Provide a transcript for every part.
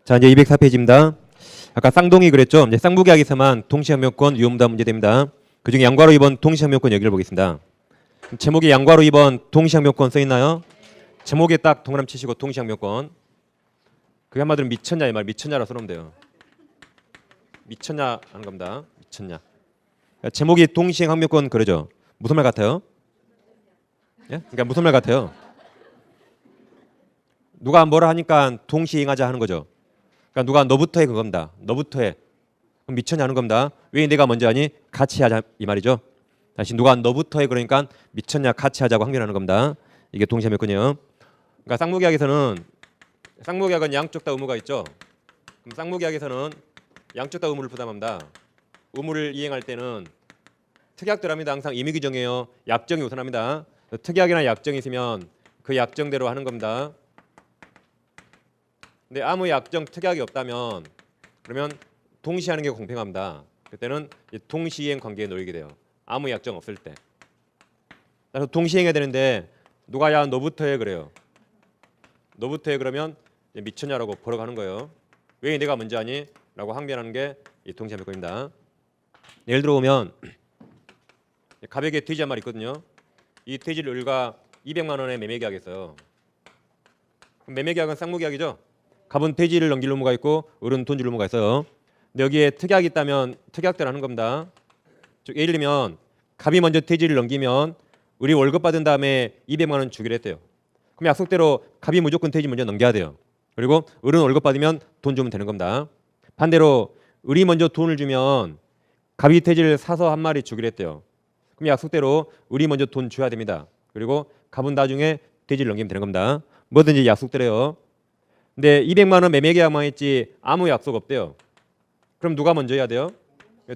자, 이제 204페이지입니다. 아까 쌍동이 그랬죠? 이제 쌍무계약에서만 동시항명권 위험부담 문제됩니다. 그중에 양괄호 2번 동시항명권 여기를 보겠습니다. 제목에 양괄호 2번 동시항명권 써 있나요? 제목에 딱 동그라미 치시고 동시항명권. 그게 한마디로 미쳤냐 이 말, 미쳤냐라 써놓으면 돼요. 미쳤냐 하는 겁니다. 미쳤냐. 제목이 동시항명권 그러죠? 무슨 말 같아요? 예? 그러니까 무슨 말 같아요? 누가 뭐라 하니까 동시행하자 하는 거죠. 그러니까 누가 너부터 해 그겁니다. 너부터 해. 그럼 미쳤냐 하는 겁니다. 왜 내가 먼저 하니? 같이 하자 이 말이죠. 다시 누가 너부터 해 그러니까 미쳤냐 같이 하자고 항변하는 겁니다. 이게 동시항명권이에요. 그러니까 쌍무계약은 양쪽 다 의무가 있죠. 그럼 쌍무계약에서는 양쪽 다 의무를 부담합니다. 의무를 이행할 때는 특약들합니다. 항상 임의 규정이에요. 약정이 우선합니다. 특약이나 약정이 있으면 그 약정대로 하는 겁니다. 근데 아무 약정 특약이 없다면 그러면 동시하는 게 공평합니다. 그때는 동시이행 관계에 놓이게 돼요. 아무 약정 없을 때. 그래서 동시행해야 되는데 누가 야 너부터 해 그래요. 너부터 해 그러면 미쳤냐라고 보러 가는 거예요. 왜 내가 먼저 하니? 라고 항변하는 게 이 동시항명권입니다. 예를 들어 보면 가백에 돼지 한 마리 있거든요. 이 돼지를 을과 200만 원에 매매계약했어요. 매매계약은 쌍무계약이죠. 갑은 돼지를 넘길 의무가 있고 을은 돈 줄 의무가 있어요. 근데 여기에 특약이 있다면 특약대로 하는 겁니다. 즉 예를 들면 갑이 먼저 돼지를 넘기면 을이 월급 받은 다음에 200만 원 주기로 했대요. 그럼 약속대로 갑이 무조건 돼지 먼저 넘겨야 돼요. 그리고 을은 월급 받으면 돈 주면 되는 겁니다. 반대로 을이 먼저 돈을 주면 갑이 돼지를 사서 한 마리 주기로 했대요. 그럼 약속대로 을이 먼저 돈 줘야 됩니다. 그리고 갑은 나중에 돼지를 넘기면 되는 겁니다. 뭐든지 약속대로요. 근데 200만 원 매매 계약만 했지 아무 약속 없대요. 그럼 누가 먼저 해야 돼요?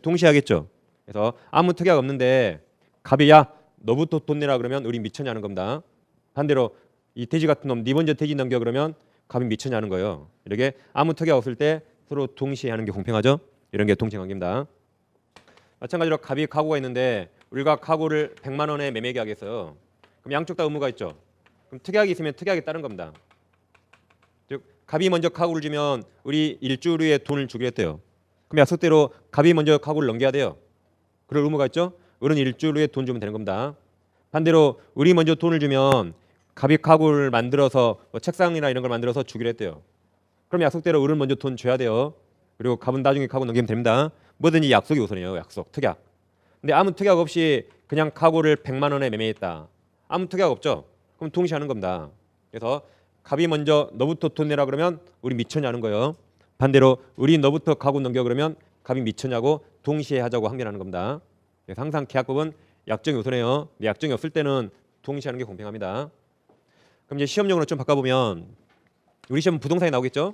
동시에 하겠죠. 그래서 아무 특약 없는데 갑이 야 너부터 돈 내라 그러면 을이 미쳤냐는 겁니다. 반대로 이 돼지 같은 놈 네 먼저 돼지 넘겨 그러면 갑이 미쳤냐는 거예요. 이렇게 아무 특약 없을 때 서로 동시에 하는 게 공평하죠. 이런 게 동시관계입니다. 마찬가지로 갑이 가구가 있는데 을과 가구를 100만 원에 매매 계약했어요. 그럼 양쪽 다 의무가 있죠. 그럼 특약이 있으면 특약이 따른 겁니다. 즉 갑이 먼저 가구를 주면 을이 일주일 후에 돈을 주기로 했대요. 그럼 약속대로 갑이 먼저 가구를 넘겨야 돼요. 그럴 의무가 있죠. 을은 일주일 후에 돈 주면 되는 겁니다. 반대로 을이 먼저 돈을 주면 갑이 가구를 만들어서 책상이나 이런 걸 만들어서 주기로 했대요. 그럼 약속대로 을은 먼저 돈 줘야 돼요. 그리고 갑은 나중에 가구 넘기면 됩니다. 뭐든지 약속이 우선이에요. 약속, 특약. 근데 아무 특약 없이 그냥 가구를 100만 원에 매매했다. 아무 특약 없죠. 그럼 동시에 하는 겁니다. 그래서 갑이 먼저 너부터 돈 내라 그러면 을이 미쳤냐는 거예요. 반대로 을이 너부터 가구 넘겨 그러면 갑이 미쳤냐고 동시에 하자고 항변하는 겁니다. 그래서 항상 계약법은 약정이 우선해요. 근데 약정이 없을 때는 동시에 하는 게 공평합니다. 그럼 이제 시험용으로 좀 바꿔보면 우리 시험 부동산이 나오겠죠.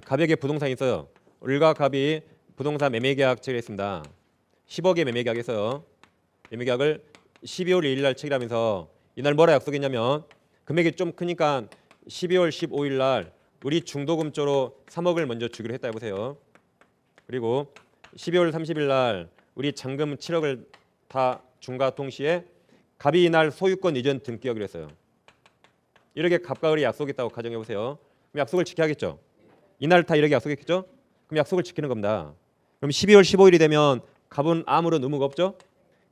갑에게 부동산이 있어요. 을과 갑이 부동산 매매계약 체결했습니다. 10억의 매매계약에서요. 매매계약을 12월 1일 날 체결하면서 이날 뭐라 약속했냐면 금액이 좀 크니까 12월 15일 날 을이 중도금조로 3억을 먼저 주기로 했다 해보세요. 그리고 12월 30일 날 을이 잔금 7억을 다 준과 동시에 갑이 이날 소유권 이전 등기하기로 했어요. 이렇게 갑과 을이 약속했다고 가정해보세요. 그럼 약속을 지켜야겠죠. 이날 다 이렇게 약속했겠죠. 그럼 약속을 지키는 겁니다. 그럼 12월 15일이 되면 갑은 아무런 의무가 없죠.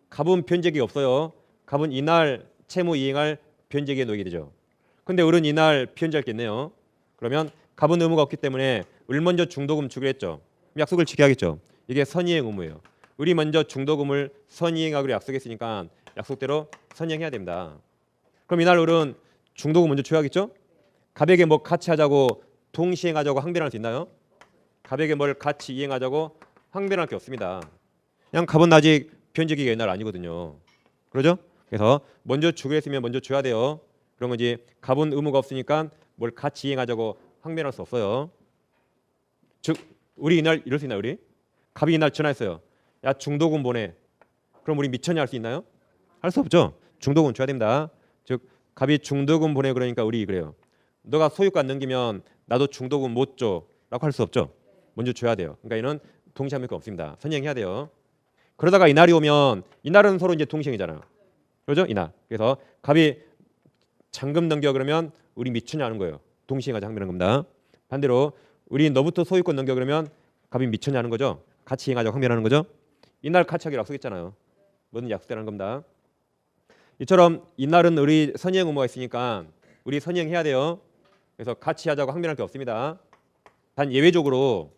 갑은 변제기 없어요. 갑은 이날 채무 이행할 변제기에 놓이게 되죠. 근데 을은 이날 변제할 게 있네요. 그러면 갑은 의무가 없기 때문에 을 먼저 중도금 주기로 했죠. 그럼 약속을 지켜야겠죠. 이게 선이행 의무예요. 을이 먼저 중도금을 선이행하기로 약속했으니까 약속대로 선이행해야 됩니다. 그럼 이날 을은 중도금 먼저 줘야겠죠. 갑에게 뭐 같이 하자고 동시행하자고 항변할 수 있나요? 갑에게 뭘 같이 이행하자고 항변할 게 없습니다. 그냥 갑은 아직 변제기가 이날 아니거든요. 그러죠? 그래서 먼저 주기로 했으면 먼저 줘야 돼요. 그런 거지. 갑은 의무가 없으니까 뭘 같이 이행하자고 항변할 수 없어요. 즉 우리 이날 이럴 수 있나요? 우리 갑이 이날 전화했어요. 야 중도금 보내. 그럼 우리 미쳤냐 할 수 있나요? 할 수 없죠. 중도금 줘야 됩니다. 즉 갑이 중도금 보내 그러니까 우리 그래요. 너가 소유권 넘기면 나도 중도금 못 줘 라고 할 수 없죠. 먼저 줘야 돼요. 그러니까 이는 동시항명권 없습니다. 선행해야 돼요. 그러다가 이날이 오면 이날은 서로 이제 동시행이잖아요. 그렇죠? 이날. 그래서 갑이 잔금 넘겨 그러면 우리 미쳤냐는 거예요. 동시행하자 항변하는 겁니다. 반대로 우리 너부터 소유권 넘겨 그러면 갑이 미쳤냐는 거죠. 같이 이행하자고 항변하는 거죠. 이날 같이 하기로 약속했잖아요. 뭐든 약속되라는 겁니다. 이처럼 이날은 우리 선의행 의무가 있으니까 우리 선의행해야 돼요. 그래서 같이 하자고 항변할 게 없습니다. 단 예외적으로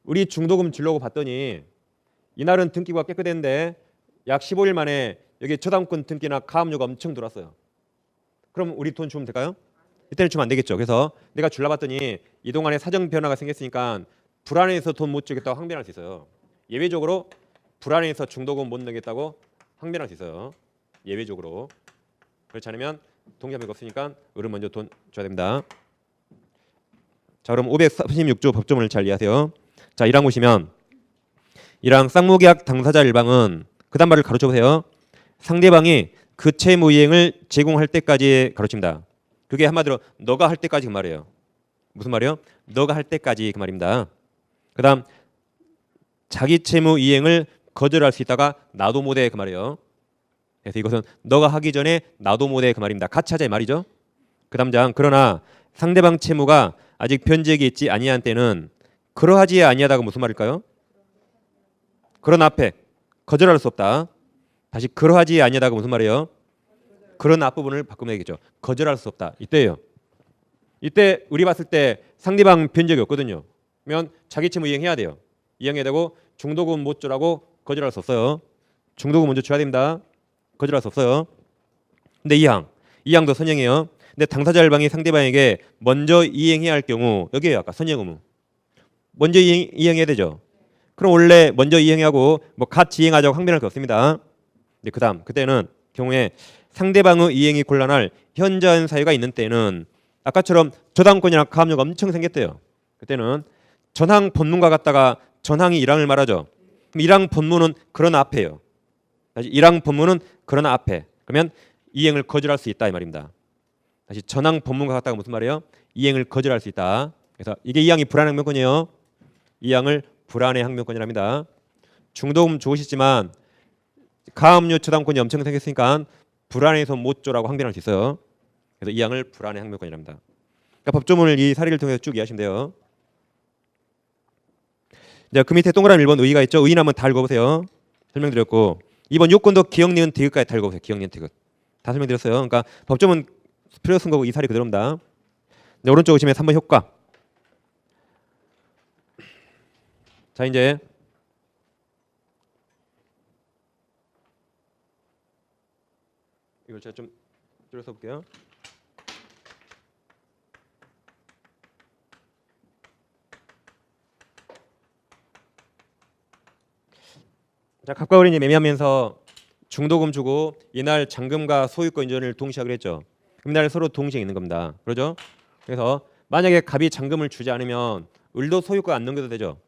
우리 중도금 주려고 봤더니 이날은 등기부가 깨끗했는데 약 15일 만에 여기 저당권 등기나 가압류가 엄청 들어왔어요. 그럼 우리 돈 주면 될까요? 이때는 주면 안 되겠죠. 그래서 내가 줄라 봤더니 이 동안에 사정 변화가 생겼으니까 불안해서 돈 못 주겠다고 항변할 수 있어요. 예외적으로 불안해서 중도금 못 내겠다고 항변할 수 있어요. 예외적으로. 그렇지 않으면 동의함이 없으니까 을은 먼저 돈 줘야 됩니다. 자, 그럼 536조 법조문을 잘 이해하세요. 자, 1항 보시면 1항 쌍무계약 당사자 일방은 그 다음 말을 가로쳐 보세요. 상대방이 그 채무 이행을 제공할 때까지 가로칩니다. 그게 한마디로 너가 할 때까지 그 말이에요. 무슨 말이요? 너가 할 때까지 그 말입니다. 그 다음 자기 채무 이행을 거절할 수 있다가 나도 못해 그 말이에요. 그래서 이것은 너가 하기 전에 나도 못해 그 말입니다. 같이 하자 이 말이죠. 그 다음 장 그러나 상대방 채무가 아직 변제액이 있지 아니한 때는 그러하지 아니하다가 무슨 말일까요? 그런 앞에 거절할 수 없다. 다시 그러하지 아니하다가 무슨 말이에요? 그런 앞부분을 바꾸면 되겠죠. 거절할 수 없다. 이때예요. 이때 우리 봤을 때 상대방 변제액이 없거든요. 그러면 자기 채무 이행해야 돼요. 이행해야 되고 중도금 못 주라고 거절할 수 없어요. 중도금 먼저 줘야 됩니다. 거절할 수 없어요. 근데 2항도 선행해요. 근데 당사자 일방이 상대방에게 먼저 이행해야 할 경우 여기에요. 아까 선행 의무. 먼저 이행해야 되죠. 그럼 원래 먼저 이행하고 뭐 같이 이행하자고 항변할 게 없습니다. 근데 그다음 그때는 경우에 상대방의 이행이 곤란할 현저한 사유가 있는 때는 아까처럼 저당권이나 가압류가 엄청 생겼대요. 그때는 전항 본문과 같다가 전항이 1항을 말하죠. 그럼 1항 본문은 그러나 앞에요. 다시 1항 본문은 그러나 앞에. 그러면 이행을 거절할 수 있다 이 말입니다. 다시 전항 본문과 같다가 무슨 말이에요? 이행을 거절할 수 있다. 그래서 이게 2항이 불안의 항변권이에요. 2항을 불안의 항변권이랍니다. 중도금 좋으시지만 가압류 저당권이 엄청 생겼으니까 불안해서 못 줘라고 항변할 수 있어요. 그래서 2항을 불안의 항변권이랍니다. 그러니까 법조문을 이 사례를 통해서 쭉 이해하시면 돼요. 자, 그 밑에 동그라미 1번 의의가 있죠. 의의는 한번 다 읽어보세요. 설명드렸고 2번 요건도 기억, 니은, 디귿까지 다 읽어보세요. 기억, 니은, 디귿 다 설명드렸어요. 그러니까 법조문 필요 쓴 거고 이 사례 그대로입니다. 네, 오른쪽 보시면 3번 효과. 자, 이제 이걸 제가 좀 줄여서 볼게요. 자, 갑과 을이 매매하면서 중도금 주고 이날 잔금과 소유권 이전을 동시에 하기로 했죠. 이날 서로 동시에 있는 겁니다. 그러죠? 그래서 만약에 갑이 잔금을 주지 않으면 을도 소유권 안 넘겨도 되죠.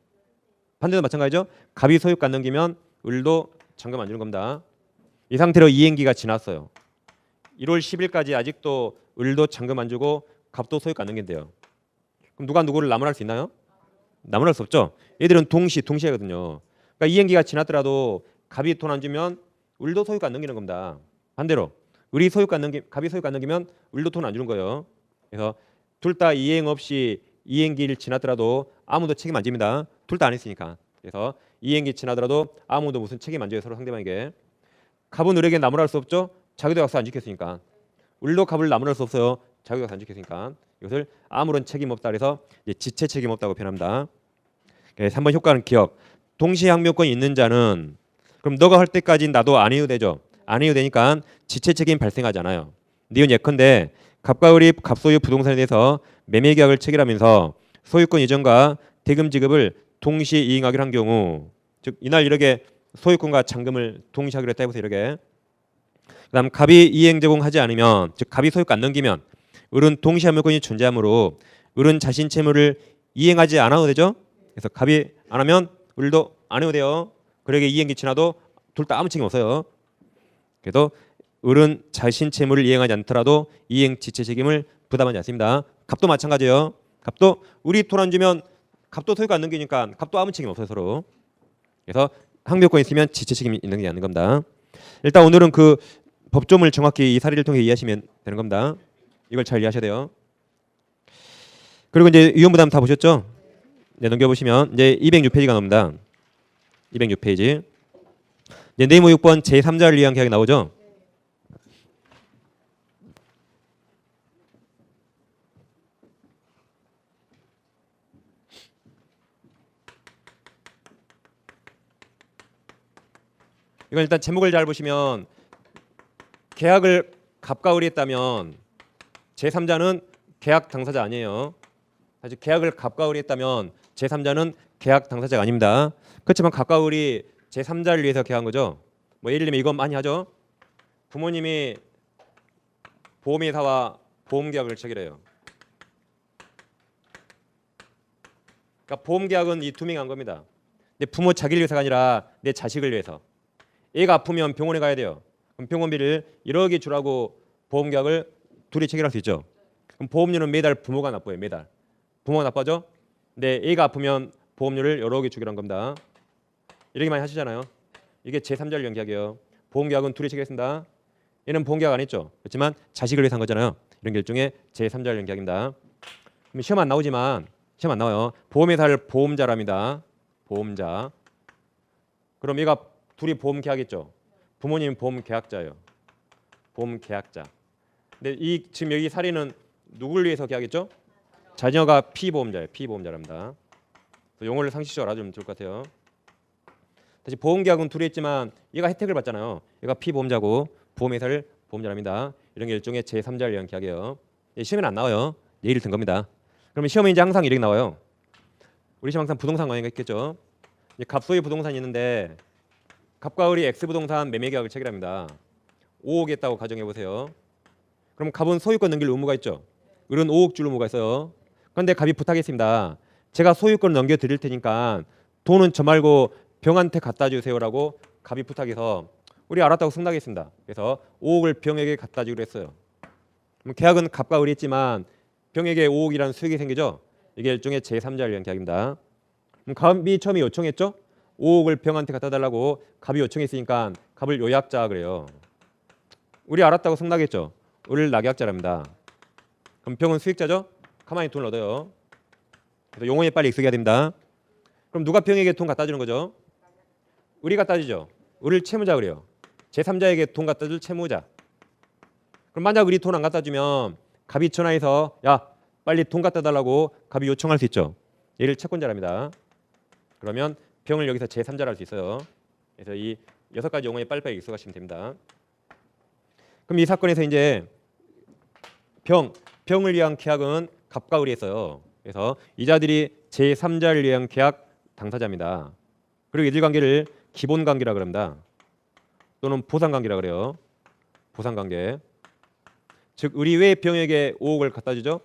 반대도 마찬가지죠. 갑이 소유권 안 넘기면 을도 잔금 안 주는 겁니다. 이 상태로 이행기가 지났어요. 1월 10일까지 아직도 을도 잔금 안 주고 갑도 소유권 안 넘긴대요. 그럼 누가 누구를 나무랄 수 있나요? 나무랄 수 없죠. 얘들은 동시에거든요. 그러니까 이행기가 지났더라도 갑이 돈 안 주면 을도 소유권 안 넘기는 겁니다. 반대로 갑이 소유권 안 넘기면 을도 돈 안 주는 거예요. 그래서 둘 다 이행 없이 이행기를 지났더라도 아무도 책임 안 집니다. 둘 다 안 했으니까. 그래서 이행기 지나더라도 아무도 무슨 책임 안 져요. 서로 상대방에게. 갑은 을에게 나무랄 수 없죠. 자기도 약속 안 지켰으니까. 을도 갑을 나무랄 수 없어요. 자기도 약속 안 지켰으니까. 이것을 아무런 책임 없다 그래서 이제 지체 책임 없다고 표현합니다. 3번 효과는 기억. 동시에 항변권이 있는 자는 그럼 너가 할 때까지 나도 안 해도 되죠. 안 해도 되니까 지체 책임 발생하지 않아요. 니은 예컨대 갑과 을이 갑소유 부동산에 대해서 매매 계약을 체결하면서 소유권 이전과 대금 지급을 동시에 이행하기로 한 경우, 즉 이날 이렇게 소유권과 잔금을 동시에 하기로 했다 해보세요. 이렇게. 그다음 갑이 이행 제공하지 않으면, 즉 갑이 소유권 안 넘기면 을은 동시에 항변권이 존재하므로 을은 자신 채무를 이행하지 않아도 되죠. 그래서 갑이 안 하면 을도 안 해도 돼요. 그러게 이행기 지나도 둘 다 아무 책임 없어요. 그래도 을은 자신 채무를 이행하지 않더라도 이행 지체 책임을 부담하지 않습니다. 갑도 마찬가지예요. 갑도 우리 돈 안 주면 갑도 소유권 안 넘기니까 갑도 아무 책임 없어요. 서로. 그래서 항변권 있으면 지체 책임이 있는 게 아닌 겁니다. 일단 오늘은 그 법조문을 정확히 이 사례를 통해 이해하시면 되는 겁니다. 이걸 잘 이해하셔야 돼요. 그리고 이제 위험부담 다 보셨죠? 네, 넘겨보시면 이제 206페이지가 나옵니다. 206페이지. 이제 네모 6번 제3자를 위한 계약이 나오죠. 이건 일단 제목을 잘 보시면 계약을 갑과 을이 했다면 제3자는 계약 당사자 아니에요. 사실 계약을 갑과 을이 했다면 제3자는 계약 당사자가 아닙니다. 그렇지만 갑과 을이 제3자를 위해서 계약한 거죠. 뭐 예를 들면 이건 많이 하죠. 부모님이 보험회사와 보험계약을 체결해요. 그러니까 보험계약은 이 두 명이 한 겁니다. 내 부모 자기를 위해서가 아니라 내 자식을 위해서. 애가 아프면 병원에 가야 돼요. 그럼 병원비를 1억이 주라고 보험계약을 둘이 체결할 수 있죠. 그럼 보험료는 매달 부모가 납부해요. 매달. 부모가 납부하죠. 근데 애가 아프면 보험료를 1억이 주기로 한 겁니다. 이렇게 많이 하시잖아요. 이게 제3자를 위한 계약이에요. 보험계약은 둘이 체결했습니다. 얘는 보험계약 안 했죠. 그렇지만 자식을 위해서 한 거잖아요. 이런 게 일종의 제3자를 위한 계약입니다. 그럼 시험 안 나오지만 시험 안 나와요. 보험회사를 보험자랍니다. 보험자. 그럼 얘가 둘이 보험 계약했죠. 부모님 보험 계약자예요. 보험 계약자. 근데 이 지금 여기 사례는 누구를 위해서 계약했죠? 자녀가 피보험자예요. 피보험자랍니다. 용어를 상식적으로 알아주면 좋을 것 같아요. 다시 보험 계약은 둘이 했지만 얘가 혜택을 받잖아요. 얘가 피보험자고 보험회사를 보험자랍니다. 이런 게 일종의 제3자를 위한 계약이에요. 시험에는 안 나와요. 예를 든 겁니다. 그러면 시험에 이제 항상 이렇게 나와요. 우리 시험 항상 부동산 관계가 있겠죠. 갑소유 부동산이 있는데 갑과 을이 X 부동산 매매 계약을 체결합니다. 5억 했다고 가정해 보세요. 그럼 갑은 소유권 넘길 의무가 있죠. 을은 5억 줄 의무가 있어요. 그런데 갑이 부탁했습니다. 제가 소유권을 넘겨 드릴 테니까 돈은 저 말고 병한테 갖다 주세요라고 갑이 부탁해서 우리 알았다고 승낙했습니다. 그래서 5억을 병에게 갖다 주기로 했어요. 그럼 계약은 갑과 을이 했지만 병에게 5억이라는 수익이 생기죠. 이게 일종의 제3자를 위한 계약입니다. 그럼 갑이 처음에 요청했죠. 5억을 병한테 갖다 달라고 갑이 요청했으니까 갑을 요약자 그래요. 우리 알았다고 승낙했죠. 을을 낙약자랍니다. 그럼 병은 수익자죠. 가만히 돈을 얻어요. 그래서 용어에 빨리 익숙해야 됩니다. 그럼 누가 병에게 돈 갖다 주는 거죠? 을이 갖다 주죠. 을을 채무자 그래요. 제3자에게 돈 갖다 줄 채무자. 그럼 만약 을이 돈 안 갖다 주면 갑이 전화해서 야 빨리 돈 갖다 달라고 갑이 요청할 수 있죠. 얘를 채권자랍니다. 그러면 병을 여기서 제3자로 할 수 있어요. 그래서 이 6가지 용어에 빨리빨리 익숙하시면 됩니다. 그럼 이 사건에서 이제 병을 위한 계약은 갑과 을이 했어요. 그래서 이자들이 제3자를 위한 계약 당사자입니다. 그리고 이들 관계를 기본 관계라고 합니다. 또는 보상 관계라고 그래요. 보상 관계. 즉 을이 왜 병에게 5억을 갖다 주죠?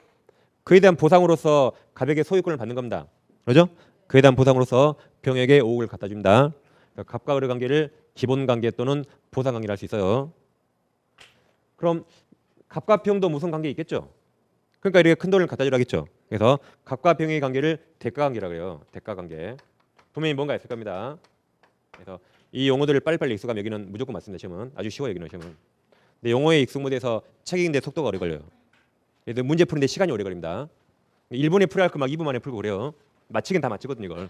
그에 대한 보상으로서 갑에게 소유권을 받는 겁니다. 그렇죠? 그에 대한 보상으로서 병에게 5억을 갖다 줍니다. 그러니까 갑과 을의 관계를 기본 관계 또는 보상 관계를 할 수 있어요. 그럼 갑과 병도 무슨 관계 있겠죠? 그러니까 이렇게 큰 돈을 갖다 주라겠죠. 그래서 갑과 병의 관계를 대가 관계라고 해요. 대가 관계. 분명히 뭔가 있을 겁니다. 그래서 이 용어들을 빨리빨리 익숙하면 여기는 무조건 맞습니다. 시험은 아주 쉬워요. 여기는 시험은. 근데 용어에 익숙 못해서 책 읽는데 속도가 오래 걸려요. 그래서 문제 푸는데 시간이 오래 걸립니다. 1분에 풀어야 할 거 막 2분 만에 풀고 그래요. 맞히긴 다 맞히거든요, 이걸.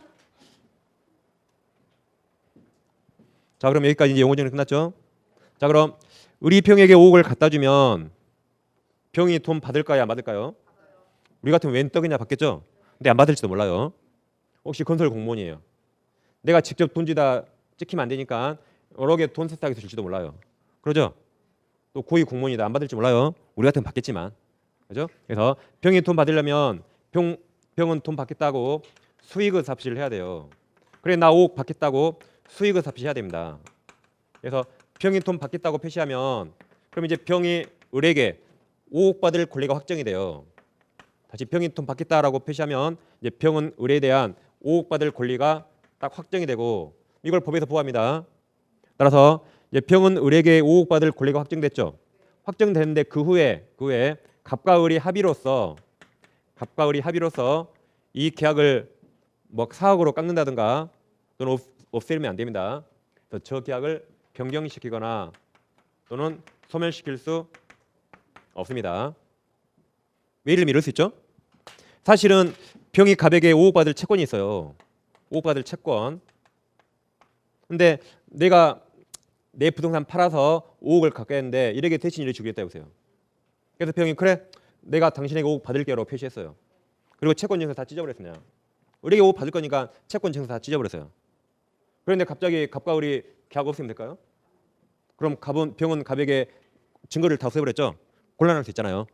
자, 그럼 여기까지 이제 용어 정리 끝났죠? 자, 그럼 을이 병에게 5억을 갖다 주면 병이 돈 받을까요, 안 받을까요? 우리 같으면 웬 떡이냐 받겠죠? 근데 안 받을지도 몰라요. 혹시 건설 공무원이에요. 내가 직접 돈지다 찍히면 안 되니까 여러 개 돈 세탁해서 줄지도 몰라요. 그러죠? 또 고위 공무원이다 안 받을지 몰라요. 우리 같으면 받겠지만. 그죠? 그래서 병이 돈 받으려면 병은 돈 받겠다고 수익을 삽시를 해야 돼요. 그래 나 5억 받겠다고 수익을 삽시해야 됩니다. 그래서 병이 돈 받겠다고 표시하면 그럼 이제 병이 을에게 5억 받을 권리가 확정이 돼요. 다시 병이 돈 받겠다라고 표시하면 이제 병은 을에 대한 5억 받을 권리가 딱 확정이 되고 이걸 법에서 보호합니다. 따라서 이제 병은 을에게 5억 받을 권리가 확정됐죠. 확정됐는데 그 후에 갑과 을이 합의로서 이 계약을 뭐 사억으로 깎는다든가 또는 없애면 안 됩니다. 그래서 저 계약을 변경시키거나 또는 소멸시킬 수 없습니다. 왜 이를 이럴 수 있죠? 사실은 병이 갑에게 5억 받을 채권이 있어요. 5억 받을 채권. 근데 내가 내 부동산 팔아서 5억을 갖게 했는데 일에게 대신 일을 주겠다 보세요. 그래서 병이 그래 내가 당신에게 5억 받을게라고 표시했어요. 그리고 채권 증서 다 찢어버렸어요. 우리에게 5억 받을 거니까 채권 증서 다 찢어버렸어요. 그런데 갑자기 갑과 을이 계약 없으면 될까요? 그럼 병은 갑에게 증거를 다 없애버렸죠. 곤란할 수 있잖아요.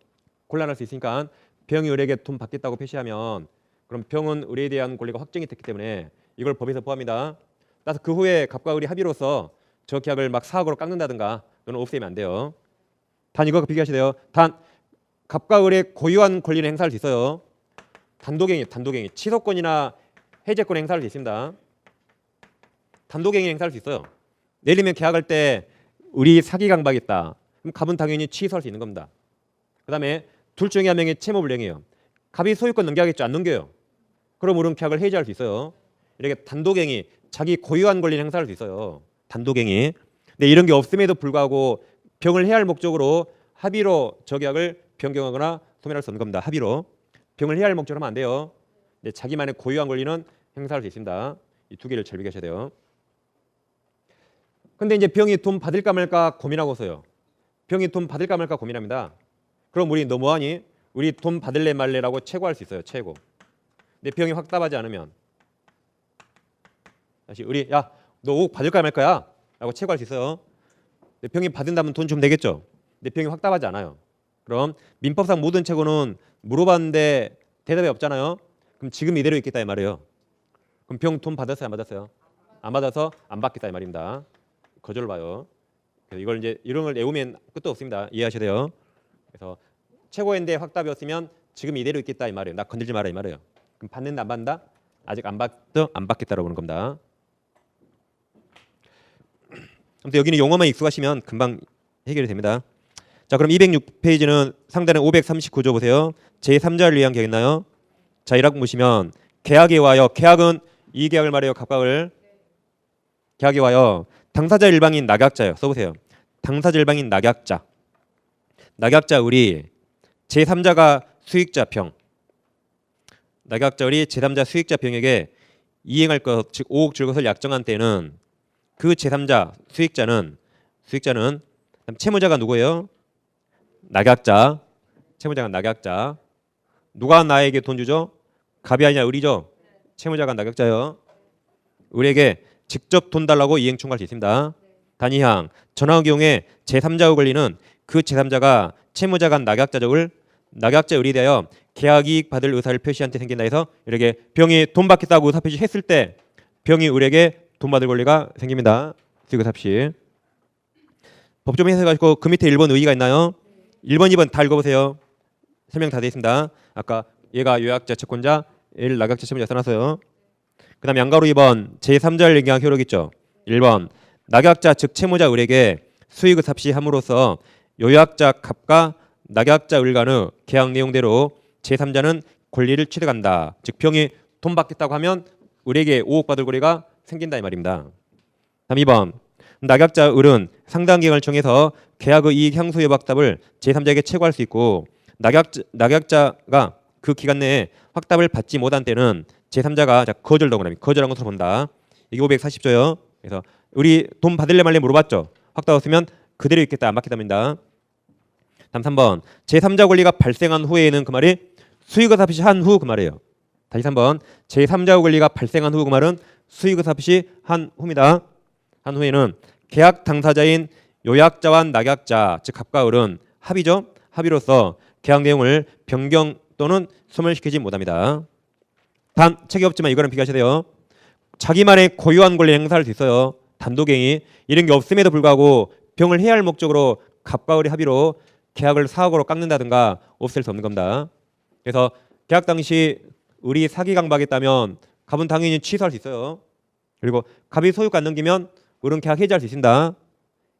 곤란할 수 있으니까 병이 을에게 돈 받겠다고 표시하면 그럼 병은 을에 대한 권리가 확정이 됐기 때문에 이걸 법에서 포함합니다. 따라서 그 후에 갑과 을이 합의로서 저 계약을 막 사억으로 깎는다든가 또는 없애면 안 돼요. 단 이거 비교하셔야 돼요. 단 갑과 을의 고유한 권리는 행사할 수 있어요. 단독행위 취소권이나 해제권 행사할 수 있습니다. 단독행위 행사할 수 있어요. 예를 들면 계약할 때 을이 사기 강박했다. 그럼 갑은 당연히 취소할 수 있는 겁니다. 그다음에 둘 중에 한 명이 채무불량이에요. 갑이 소유권 넘겨야겠죠. 안 넘겨요. 그럼 을은 계약을 해지할 수 있어요. 이렇게 단독행위 자기 고유한 권리를 행사할 수 있어요. 단독행위. 근데 이런 게 없음에도 불구하고 병을 해야 할 목적으로 합의로 저 계약을 변경하거나 소멸할 수 없는 겁니다. 합의로. 병을 해야 할 목적으로 하면 안 돼요. 근데 자기만의 고유한 권리는 행사할 수 있습니다. 이 두 개를 잘 비교하셔야 돼요. 근데 이제 병이 돈 받을까 말까 고민하고서요. 병이 돈 받을까 말까 고민합니다. 그럼 우리 너 뭐하니? 우리 돈 받을래 말래라고 최고할 수 있어요. 최고. 근데 병이 확답하지 않으면 다시 우리 야 너 5억 받을까 말 거야? 라고 최고할 수 있어요. 근데 병이 받은다면 돈 주면 되겠죠. 근데 병이 확답하지 않아요. 그럼 민법상 모든 최고는 물어봤는데 대답이 없잖아요. 그럼 지금 이대로 있겠다 이 말이에요. 그럼 병 돈 받았어요? 안 받았어요? 안 받아서 안 받겠다 이 말입니다. 거절을 봐요. 그래서 이걸 이제 이런 걸 외우면 끝도 없습니다. 이해하셔야 돼요. 그래서 최고인데 확답이 없으면 지금 이대로 있겠다 이 말이에요. 나 건들지 마라 이 말이에요. 그럼 받는다 안 받는다? 아직 안 받겠다라고 보는 겁니다. 아무튼 여기는 용어만 익숙하시면 금방 해결이 됩니다. 자, 그럼 206페이지는 상단에 539조 보세요. 제3자를 위한 계약 있나요? 자, 1학 보시면 계약에 와요. 계약은 이 계약을 말해요. 갑과 을. 계약에 와요. 당사자 일방인 낙약자예요. 써보세요. 당사자 일방인 낙약자. 낙약자 을이 제3자가 수익자 병. 낙약자 을이 제3자 수익자 병에게 이행할 것, 즉 5억 줄 것을 약정한 때는 그 제3자 수익자는 채무자가 누구예요? 낙약자. 채무자가 낙약자. 누가 나에게 돈 주죠? 갑이 아니라 을이죠. 채무자가 낙약자요. 을에게 직접 돈 달라고 이행 청구할 수 있습니다. 단위항 전화의 경우에 제3자의 권리는 그 제3자가 채무자 간 낙약자 을에 대하여 계약이익 받을 의사를 표시한 때 생긴다 해서 이렇게 병이 돈 받겠다고 의사 표시했을 때 병이 을에게 돈 받을 권리가 생깁니다. 수익의사표시. 법조문 해석하시고 그 밑에 1번 의의가 있나요? 1번, 2번 다 읽어보세요. 설명 다 되어 있습니다. 아까 얘가 요약자, 채권자, 얘를 낙약자, 채무자 써놨어요. 그 다음 양가로 2번 제3자를 얘기한 효력 있죠. 1번 낙약자 즉 채무자 을에게 수익의사표시 함으로써 요약자 갑과 낙약자 을 간의 계약 내용대로 제3자는 권리를 취득한다. 즉 병이 돈 받겠다고 하면 을에게 5억 받을 권리가 생긴다 이 말입니다. 다음 2번 낙약자 을은 상당 기간을 정해서 계약의 이익 향수 여부확답을 제3자에게 채고할 수 있고 낙약자가 그 기간 내에 확답을 받지 못한 때는 제3자가 거절한 것으로 본다. 이게 540조요. 그래서 우리 돈 받을래 말래 물어봤죠. 확답 없으면 그대로 있겠다 안 받겠답니다. 다음 3번 제3자 권리가 발생한 후에는 그 말이 수익의사표시 한 후 그 말이에요. 다시 3번 제3자 권리가 발생한 후 그 말은 수익의사표시 한 후입니다. 한 후에는 계약 당사자인 요약자와 낙약자 즉 갑과 을은 합의죠. 합의로서 계약 내용을 변경 또는 소멸시키지 못합니다. 단 책이 없지만 이거는 비교하셔야 돼요. 자기만의 고유한 권리 행사할 수 있어요. 단독행위 이런 게 없음에도 불구하고 병을 해야 할 목적으로 갑과 을의 합의로 계약을 사억으로 깎는다든가 없앨 수 없는 겁니다. 그래서 계약 당시 을이 사기 강박했다면 갑은 당연히 취소할 수 있어요. 그리고 갑이 소유권 안 넘기면 을은 계약 해지할 수 있습니다.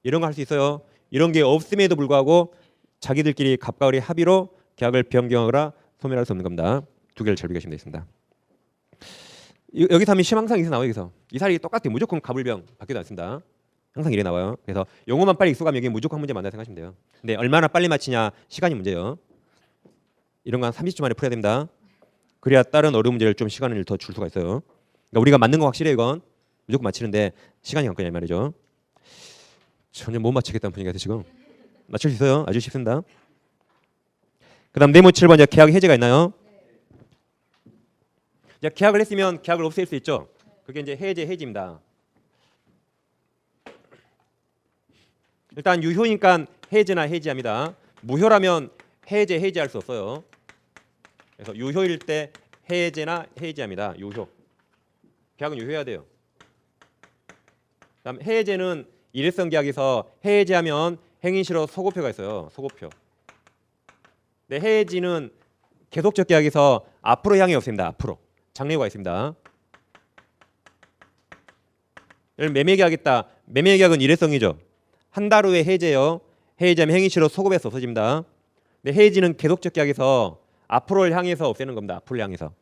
이런 거 할 수 있어요. 이런 게 없음에도 불구하고 자기들끼리 갑과 을의 합의로 계약을 변경하거나 소멸할 수 없는 겁니다. 두 개를 잘 비교하시면 되겠습니다. 여기서 하면 시험 항상 이렇게 나와요. 여기서 이 사람이 똑같아요. 무조건 갑을병 바뀌지 않습니다. 항상 이래 나와요. 그래서 용어만 빨리 익숙하면 여기 무조건 문제 맞는다 생각하시면 돼요. 근데 얼마나 빨리 맞히냐 시간이 문제예요. 이런 거 한 30초 만에 풀어야 됩니다. 그래야 다른 어려운 문제를 좀 시간을 더 줄 수가 있어요. 그러니까 우리가 맞는 거 확실해. 이건 무조건 맞히는데 시간이 관건이야 말이죠. 전혀 못 맞히겠다는 분위기가 지금. 맞출 수 있어요. 아주 쉽습니다. 그다음 네모 7번 이제 계약 해제가 있나요? 이제 계약을 했으면 계약을 없앨 수 있죠. 그게 이제 해제입니다. 일단 유효니까 해제나 해지합니다. 무효라면 해제할 수 없어요. 그래서 유효일 때 해제나 해지합니다. 유효. 계약은 유효해야 돼요. 그다음 해제는 일회성 계약에서 해제하면 행위시효 소고표가 있어요. 소고표. 네, 해지는 계속적 계약에서 앞으로 향해 없습니다. 앞으로. 장래가 있습니다. 매매 계약했다. 매매 계약은 일회성이죠. 한 달 후에 해제요. 해지하면 행위시효 소급해서 없어집니다. 근데 해지는 계속적 계약에서 앞으로를 향해서 없애는 겁니다. 앞으로를 향해서.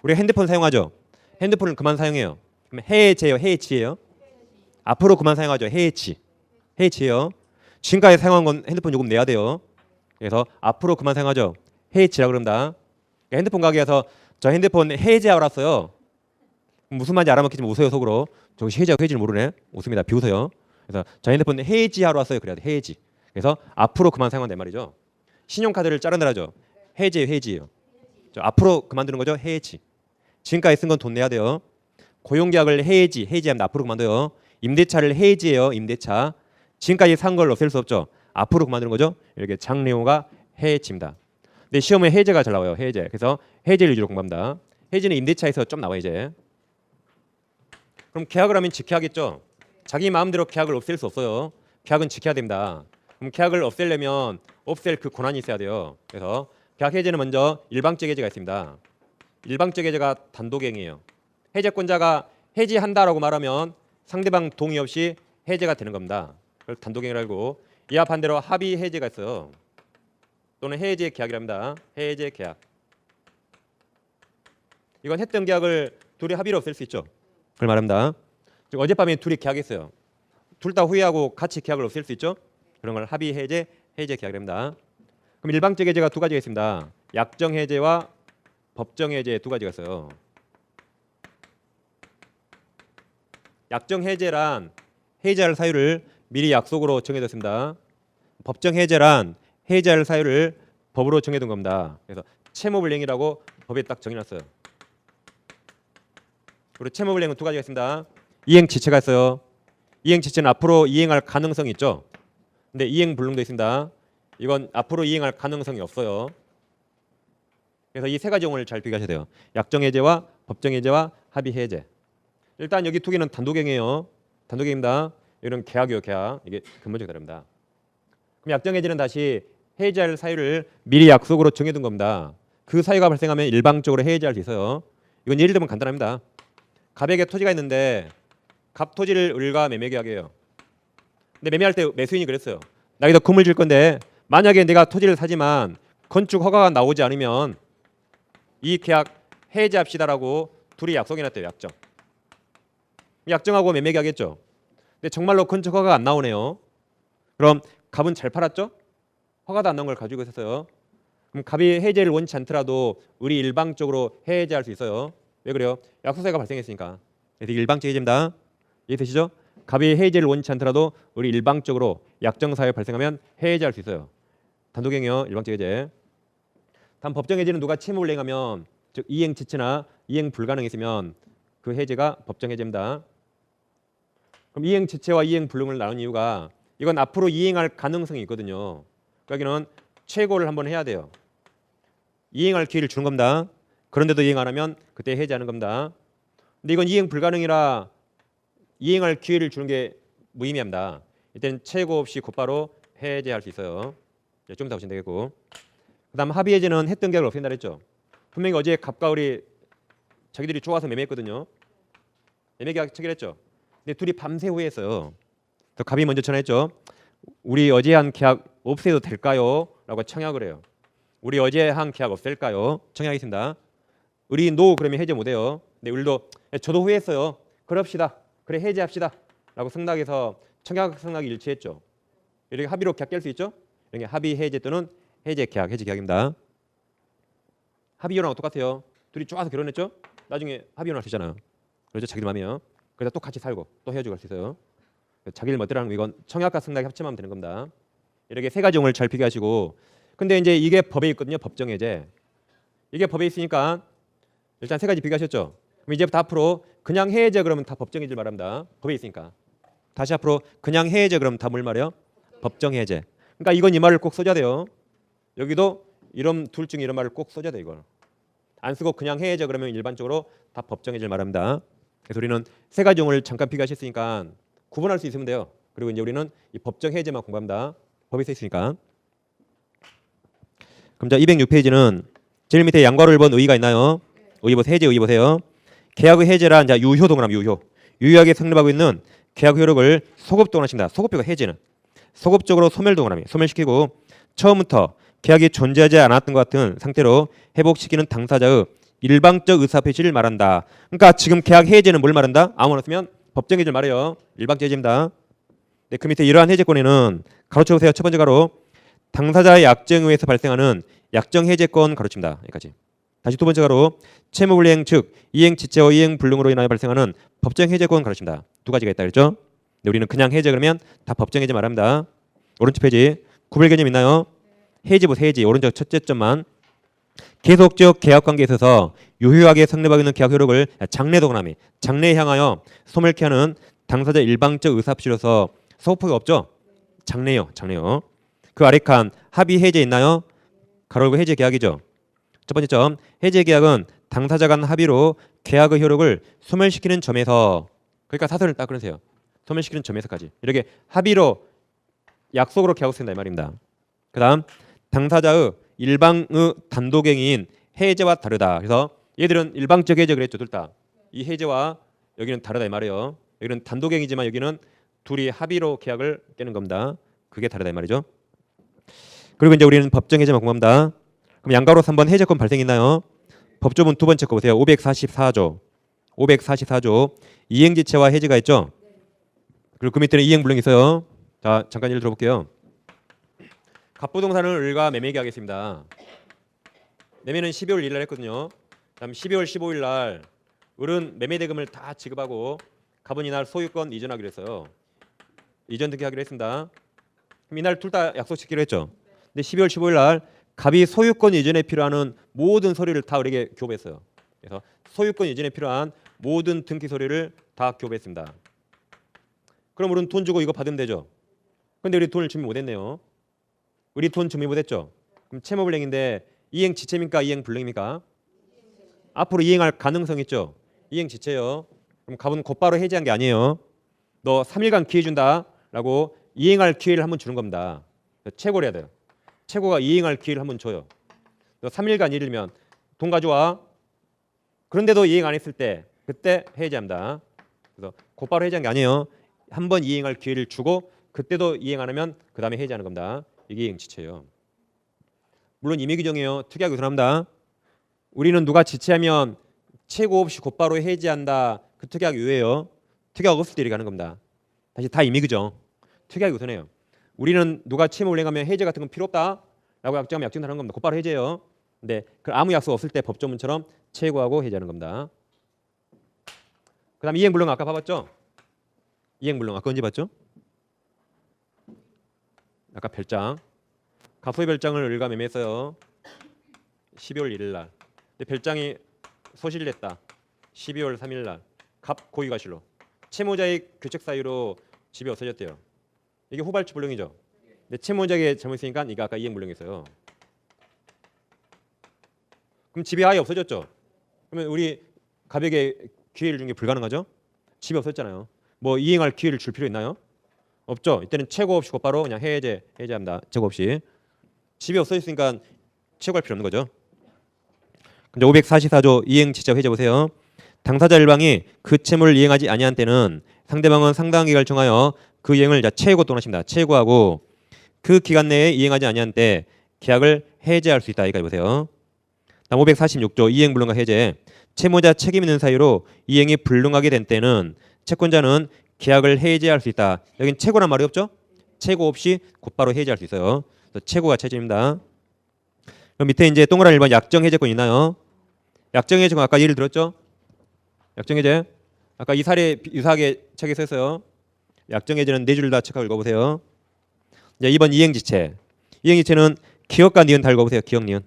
우리가 핸드폰 사용하죠. 핸드폰을 그만 사용해요. 그럼 해제요. 해지예요. 앞으로 그만 사용하죠. 해지예요. 지금까지 사용한 건 핸드폰 요금 내야 돼요. 그래서 앞으로 그만 사용하죠. 해지라고 그럽니다. 그러니까 핸드폰 가게에서 저 핸드폰 해지하러 왔어요. 무슨 말인지 알아먹히지만 웃어요 속으로. 저기 해지하고 해지를 모르네. 웃습니다. 비웃어요. 그래서 저 핸드폰 해지하러 왔어요. 그래야 돼. 해지. 그래서 앞으로 그만 사용한단 말이죠. 신용카드를 자른다라죠. 해지예요. 저 앞으로 그만두는 거죠. 해지. 지금까지 쓴 건 돈 내야 돼요. 고용계약을 해지하면 앞으로 그만둬요. 임대차를 해지해요. 임대차. 지금까지 산 걸 없앨 수 없죠. 앞으로 그만두는 거죠. 이렇게 장래호가 해지입니다. 근데 시험에 해제가 잘 나와요. 해제. 그래서 해제를 위주로 공부합니다. 해제는 임대차에서 좀 나와 이제. 그럼 계약을 하면 지켜야겠죠. 자기 마음대로 계약을 없앨 수 없어요. 계약은 지켜야 됩니다. 그럼 계약을 없애려면 없앨 그 권한이 있어야 돼요. 그래서 계약 해제는 먼저 일방적 해제가 있습니다. 일방적 해제가 단독행위예요. 해제권자가 해지한다라고 말하면 상대방 동의 없이 해제가 되는 겁니다. 그걸 단독행위를 알고 이와 반대로 합의 해제가 있어요. 또는 해제 계약이랍니다. 해제 계약. 이건 했던 계약을 둘이 합의로 없앨 수 있죠. 그걸 말합니다. 즉 어젯밤에 둘이 계약했어요. 둘 다 후회하고 같이 계약을 없앨 수 있죠. 그런 걸 합의 해제 계약이랍니다. 그럼 일방적 해제가 두 가지가 있습니다. 약정 해제와 법정 해제 두 가지가 있어요. 약정 해제란 해제할 사유를 미리 약속으로 정해뒀습니다. 법정 해제란 해제할 사유를 법으로 정해둔 겁니다. 그래서 채무불이행이라고 법에 딱 정해놨어요. 그리고 채무불이행은 두 가지가 있습니다. 이행지체가 있어요. 이행지체는 앞으로 이행할 가능성이 있죠. 근데 이행불능도 있습니다. 이건 앞으로 이행할 가능성이 없어요. 그래서 이 세 가지 경우를 잘 비교하셔야 돼요. 약정해제와 법정해제와 합의해제. 일단 여기 두 개는 단독행위예요. 단독행위입니다. 이런 계약이요. 계약. 이게 근본적으로 다릅니다. 그럼 약정해제는 다시 해제할 사유를 미리 약속으로 정해둔 겁니다. 그 사유가 발생하면 일방적으로 해제할 수 있어요. 이건 예를 들면 간단합니다. 갑에게 토지가 있는데 갑 토지를 을과 매매 계약해요. 근데 매매할 때 매수인이 그랬어요. 나 여기다 건물 질 건데 만약에 내가 토지를 사지만 건축 허가가 나오지 않으면 이 계약 해제합시다라고 둘이 약속해놨대요. 약정하고 매매 계약했죠. 근데 정말로 건축 허가가 안 나오네요. 그럼 갑은 잘 팔았죠? 허가도 안 나온 걸 가지고 있었어요. 그럼 갑이 해제를 원치 않더라도 을이 일방적으로 해제할 수 있어요. 왜 그래요? 약속사유가 발생했으니까. 그래서 일방적 해제입니다. 이해되시죠? 갑이 해제를 원치 않더라도 을이 일방적으로 약정사유 발생하면 해제할 수 있어요. 단독행위요. 일방적 해제. 다음 법정 해제는 누가 채무를 행하면 즉 이행지체나 이행 불가능이 있으면 그 해제가 법정 해제입니다. 그럼 이행지체와 이행 불능을 나눈 이유가 이건 앞으로 이행할 가능성이 있거든요. 여기는 최고를 한번 해야 돼요. 이행할 기회를 주는 겁니다. 그런데도 이행 안 하면 그때 해제하는 겁니다. 근데 이건 이행 불가능이라 이행할 기회를 주는 게 무의미합니다. 이때는 최고 없이 곧바로 해제할 수 있어요. 좀 더 보시면 되겠고. 그다음 합의 해제는 했던 계약을 없앤다 그랬죠. 분명히 어제 갑과 을이 자기들이 좋아서 매매했거든요. 매매 계약 체결했죠. 근데 둘이 밤새 후회했어요. 그래서 갑이 먼저 전화했죠. 우리 어제 한 계약 없애도 될까요? 라고 청약을 해요. 우리 어제 한 계약 없앨까요? 청약했습니다. 을이 노 그러면 해제 못해요. 근데 을도 저도 후회했어요. 그럽시다. 그래 해제합시다. 라고 승낙해서 청약 승낙이 일치했죠. 이렇게 합의로 계약 깰 수 있죠. 이렇게 합의 해제 또는 해제 계약입니다. 합의혼하고 똑같아요. 둘이 좋아서 결혼했죠? 나중에 합의혼할 수 있잖아요. 그렇죠? 자기들 마음이에요. 그래서 또 같이 살고 또 헤어지고 할 수 있어요. 자기들 멋대로라는 거 이건 청약과 승낙이 합치면 되는 겁니다. 이렇게 세 가지 용어를 잘 비교하시고 근데 이제 이게 법에 있거든요. 법정해제. 이게 법에 있으니까 일단 세 가지 비교하셨죠? 그럼 이제부터 앞으로 그냥 해제 그러면 다 법정해제 말합니다. 법에 있으니까. 다시 앞으로 그냥 해제 그러면 다 뭘 말해요? 법정해제. 그러니까 이건 이 말을 꼭 써줘야 돼요. 여기도 이런 둘 중에 이런 말을 꼭 써줘야 돼 이걸. 안 쓰고 그냥 해제 그러면 일반적으로 다 법정해제를 말합니다. 그래서 우리는 세 가지 용어를 잠깐 비교하셨으니까 구분할 수 있으면 돼요. 그리고 이제 우리는 이 법정해제만 공부합니다. 법에 써 있으니까. 그럼 자 206페이지는 제일 밑에 양괄호 1번 의의가 있나요? 의의 보세요. 해제 의의 보세요. 계약의 해제란 자 유효 동그라미 유효. 유효하게 성립하고 있는 계약 효력을 소급 동원하신다. 소급표가 해제는 소급적으로 소멸 동그라미 소멸시키고 처음부터 계약이 존재하지 않았던 것 같은 상태로 회복시키는 당사자의 일방적 의사표시를 말한다. 그러니까 지금 계약 해제는 뭘 말한다? 아무나 쓰면 법정해제를 말해요. 일방적 해제입니다. 네, 그 밑에 이러한 해제권에는 가로쳐 보세요. 첫 번째 가로 당사자의 약정에 의해서 발생하는 약정 해제권 가로칩니다. 여기까지. 다시 두 번째 가로 채무불이행 즉 이행 지체와 이행 불능으로 인하여 발생하는 법정 해제권 가로칩니다. 두 가지가 있다 그랬죠? 네, 우리는 그냥 해제 그러면 다 법정 해제 말합니다. 오른쪽 페이지 구별 개념 있나요? 해지 보세요. 해지 오른쪽 첫째 점만 계속적 계약 관계에 있어서 유효하게 성립하고 있는 계약 효력을 장래 동그라미 장래에 향하여 소멸케 하는 당사자 일방적 의사표시로서 소급표가 없죠? 장래요. 장래요. 그 아래 칸 합의 해제 있나요? 가로 열고 해제 계약이죠. 첫 번째 점 해제 계약은 당사자 간 합의로 계약의 효력을 소멸시키는 점에서 그러니까 사설을 딱 끊으세요. 소멸시키는 점에서까지 이렇게 합의로 약속으로 계약을 쓴다 이 말입니다. 그 다음 당사자의 일방의 단독행위인 해제와 다르다. 그래서 얘들은 일방적 해제 그랬죠. 둘 다. 이 해제와 여기는 다르다 이 말이에요. 여기는 단독행위지만 여기는 둘이 합의로 계약을 깨는 겁니다. 그게 다르다 이 말이죠. 그리고 이제 우리는 법정 해제만 공부합니다. 그럼 양가로 3번 해제권 발생있나요? 법조문 두 번째 거 보세요. 544조. 544조 이행지체와 해제가 있죠. 그리고 그 밑에는 이행불능이 있어요. 자 잠깐 예를 들어볼게요. 갑부동산을 을과 매매하게 하겠습니다. 매매는 12월 1일 날 했거든요. 다음 12월 15일 날 을은 매매 대금을 다 지급하고 갑은 이날 소유권 이전하기로 했어요. 이전 등기하기로 했습니다. 그럼 이날 둘 다 약속시키기로 했죠. 근데 12월 15일 날 갑이 소유권 이전에 필요한 모든 서류를 다 을에게 교부했어요. 그래서 소유권 이전에 필요한 모든 등기 서류를 다 교부했습니다. 그럼 우리는 돈 주고 이거 받으면 되죠. 근데 우리 돈을 준비 못했네요. 우리 돈 준비 못했죠. 그럼 채무불이행인데 이행 지체입니까? 이행 불능입니까? 앞으로 이행할 가능성 있죠. 이행 지체요. 그럼 갑은 곧바로 해지한 게 아니에요. 너 3일간 기회 준다라고 이행할 기회를 한번 주는 겁니다. 최고를 해야 돼요. 최고가 이행할 기회를 한번 줘요. 너 3일간 일이면 돈 가져와. 그런데도 이행 안 했을 때 그때 해지합니다. 그래서 곧바로 해지한 게 아니에요. 한번 이행할 기회를 주고 그때도 이행 안 하면 그 다음에 해지하는 겁니다. 이게 이행 지체예요. 물론 임의 규정이에요. 특약 유선합니다. 우리는 누가 지체하면 최고 없이 곧바로 해지한다. 그 특약 유예요. 특약 없을 때 이렇게 하는 겁니다. 다시 다 임의 규정. 특약 유선해요. 우리는 누가 채무 불이행하면 해제 같은 건 필요 없다라고 약정하면 약정하는 겁니다. 곧바로 해제해요. 근데 아무 약속 없을 때 법조문처럼 최고하고 해제하는 겁니다. 그다음 이행불능 아까 봐봤죠? 이행불능 아까 언제 봤죠? 아까 별장. 갑소의 별장을 을과 매매했어요. 12월 1일 날. 근데 별장이 소실됐다. 12월 3일 날. 갑 고의과실로. 채무자의 교책 사유로 집이 없어졌대요. 이게 후발주 불능이죠. 근데 채무자에게 잘못했으니까 이게 아까 이행불능이었어요. 그럼 집이 아예 없어졌죠. 그러면 우리 갑에게 기회를 준 게 불가능하죠? 집이 없었잖아요. 뭐 이행할 기회를 줄 필요 있나요? 없죠. 이때는 최고 없이 곧바로 그냥 해제합니다. 최고 없이. 집이 없어졌으니까 최고할 필요 없는 거죠. 근데 544조 이행지체 해제 보세요. 당사자 일방이 그 채무를 이행하지 아니한 때는 상대방은 상당한 기간을 정하여 그 이행을 최고 동원하십니다. 최고하고 그 기간 내에 이행하지 아니한 때 계약을 해제할 수 있다. 여기까지 보세요. 다음 546조 이행불능과 해제. 채무자 책임 있는 사유로 이행이 불능하게 된 때는 채권자는 계약을 해제할 수 있다. 여긴 최고란 말이 없죠? 최고 없이 곧바로 해제할 수 있어요. 그래서 최고가 최저입니다. 그럼 밑에 이제 동그라미 1번 약정 해제권 있나요? 약정 해제권 아까 예를 들었죠? 약정 해제. 아까 이 사례 유사하게 책에 썼어요. 약정 해제는 네 줄 다 체크하고 읽어보세요. 이제 2번 이행지체. 이행지체는 기억과 니은 다 읽어보세요. 기억 니은.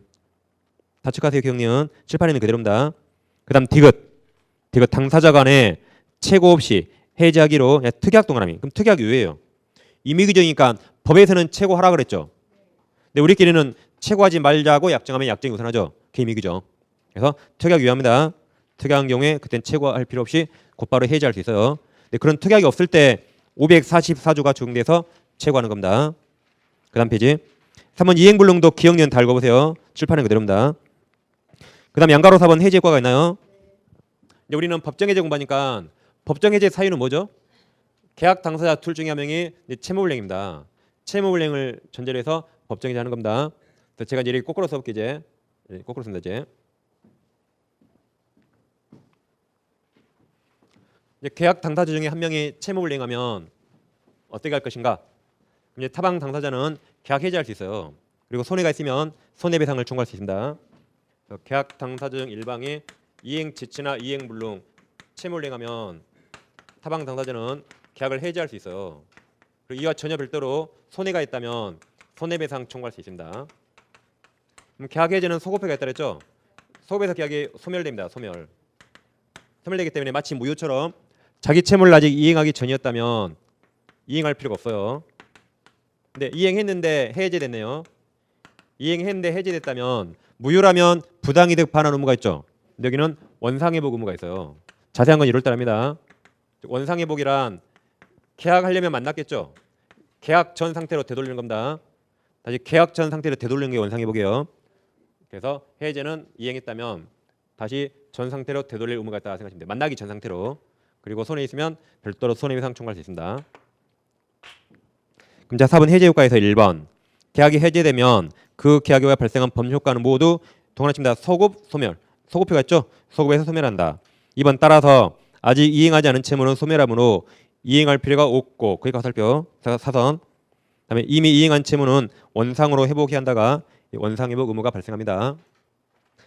다 체크하세요. 기억 니은. 칠판에 있는 그대로입니다. 그 다음 디귿. 디귿 당사자 간에 최고 없이 해제하기로 특약 동그라미. 그럼 특약 유예요. 임의 규정이니까 법에서는 최고 하라 그랬죠. 근데 우리끼리는 최고하지 말자고 약정하면 약정이 우선하죠. 그 임의 규정. 그래서 특약 유예합니다. 특약한 경우에 그땐 최고할 필요 없이 곧바로 해제할 수 있어요. 근데 그런 특약이 없을 때 544조가 적용돼서 최고하는 겁니다. 그 다음 페이지. 3번 이행불능도 기억니은 다 읽어보세요. 칠판은 그대로입니다. 그 다음 양가로 4번 해제 효과가 있나요? 이제 우리는 법정해제 공부하니까 법정해제 사유는 뭐죠? 계약 당사자 둘 중에 한 명이 채무불이행입니다. 채무불이행을 전제로 해서 법정해제 하는 겁니다. 그래서 제가 이제 거꾸로 써볼게요. 이제 거꾸로 씁니다. 이제 계약 당사자 중에 한 명이 채무불이행하면 어떻게 할 것인가? 이제 타방 당사자는 계약 해지할 수 있어요. 그리고 손해가 있으면 손해배상을 청구할 수 있습니다. 계약 당사자 중 일방이 이행지체나 이행불능 채무불이행하면 타방 당사자는 계약을 해지할 수 있어요. 그리고 이와 전혀 별도로 손해가 있다면 손해배상 청구할 수 있습니다. 그럼 계약 해지는 소급해가 있다 그랬죠? 소급해서 계약이 소멸됩니다. 소멸되기 때문에 마치 무효처럼 자기 채무를 아직 이행하기 전이었다면 이행할 필요가 없어요. 근데 이행했는데 해제됐네요. 이행했는데 해제됐다면 무효라면 부당이득 반환 의무가 있죠. 근데 여기는 원상회복 의무가 있어요. 자세한 건 이럴 때 합니다. 원상회복이란 계약하려면 만났겠죠. 계약 전 상태로 되돌리는 겁니다. 다시 계약 전 상태로 되돌리는 게 원상회복이에요. 그래서 해제는 이행했다면 다시 전 상태로 되돌릴 의무가 있다 생각하시면 돼요. 만나기 전 상태로. 그리고 손해 있으면 별도로 손해배상 청구할 수 있습니다. 그럼 자 4번 해제 효과에서 1번 계약이 해제되면 그 계약에 발생한 법률 효과는 모두 동그라미 칩니다. 소급, 소멸. 소급표가 있죠? 소급에서 소멸한다. 2번 따라서 아직 이행하지 않은 채무는 소멸하므로 이행할 필요가 없고 그러니까 화살표 4선. 그다음에 이미 이행한 채무는 원상으로 회복해야 한다가 원상회복 의무가 발생합니다.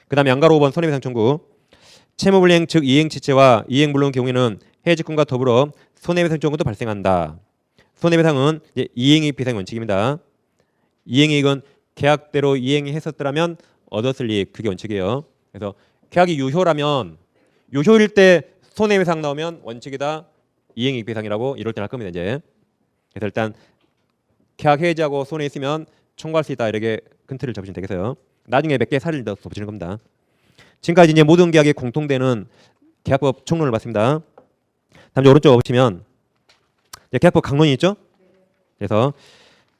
그 다음에 양가로 5번 손해배상 청구. 채무불이행 즉 이행지체와 이행불능 경우에는 해지권과 더불어 손해배상 청구도 발생한다. 손해배상은 이제 이행이익 배상 원칙입니다. 이행이익은 계약대로 이행했었더라면 얻었을 이익 그게 원칙이에요. 그래서 계약이 유효라면 유효일 때 손해배상 나오면 원칙이다. 이행이익 배상이라고 이럴 때 할 겁니다. 이제 그래서 일단 계약 해지하고 손해 있으면 청구할 수 있다 이렇게 큰 틀을 잡으시면 되겠어요. 나중에 몇 개 사례를 더 붙이는 겁니다. 지금까지 이제 모든 계약에 공통되는 계약법 총론을 봤습니다. 다음 오른쪽 보시면 계약법 강론이 있죠. 그래서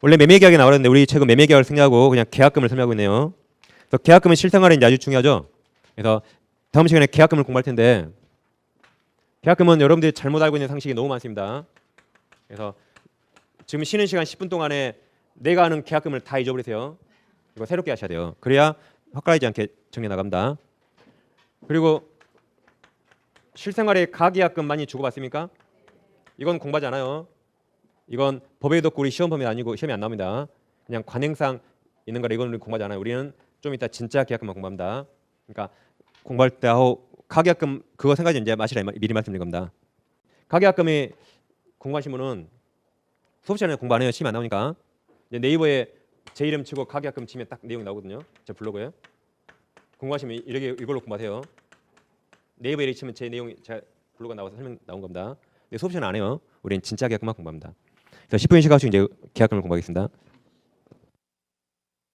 원래 매매계약이 나오는데 우리 최근 매매계약을 생략하고 그냥 계약금을 설명하고 있네요. 그래서 계약금은 실생활에 이제 아주 중요하죠. 그래서 다음 시간에 계약금을 공부할 텐데 계약금은 여러분들이 잘못 알고 있는 상식이 너무 많습니다. 그래서 지금 쉬는 시간 10분 동안에 내가 아는 계약금을 다 잊어버리세요. 이거 새롭게 하셔야 돼요. 그래야 헛갈리지 않게 정리 나갑니다. 그리고 실생활에 가계약금 많이 주고받습니까? 이건 공부하지 않아요. 이건 법에도 없고 우리 시험 범위 아니고 시험이 안 나옵니다. 그냥 관행상 있는 거라 이건 우리 공부하지 않아요. 우리는 좀 이따 진짜 계약금만 공부합니다. 그러니까 공부할 때 하고 가계약금 그거 생각하지 이제 마시라 미리 말씀드린 겁니다. 가계약금이 공부하신 분은 수업 시간에 공부 안 해요. 시험이 안 나오니까. 이제 네이버에 제 이름 치고 가계약금 치면 딱 내용이 나오거든요. 제 블로그에. 공부하시면 이걸로 공부하세요. 네이버에 이렇게 치면 제 내용이 제 블로그가 나와서 설명 나온 겁니다. 근데 수업 시간 안 해요. 우리는 진짜 계약금만 공부합니다. 그래서 10분 쉬가지고 이제 계약금을 공부하겠습니다.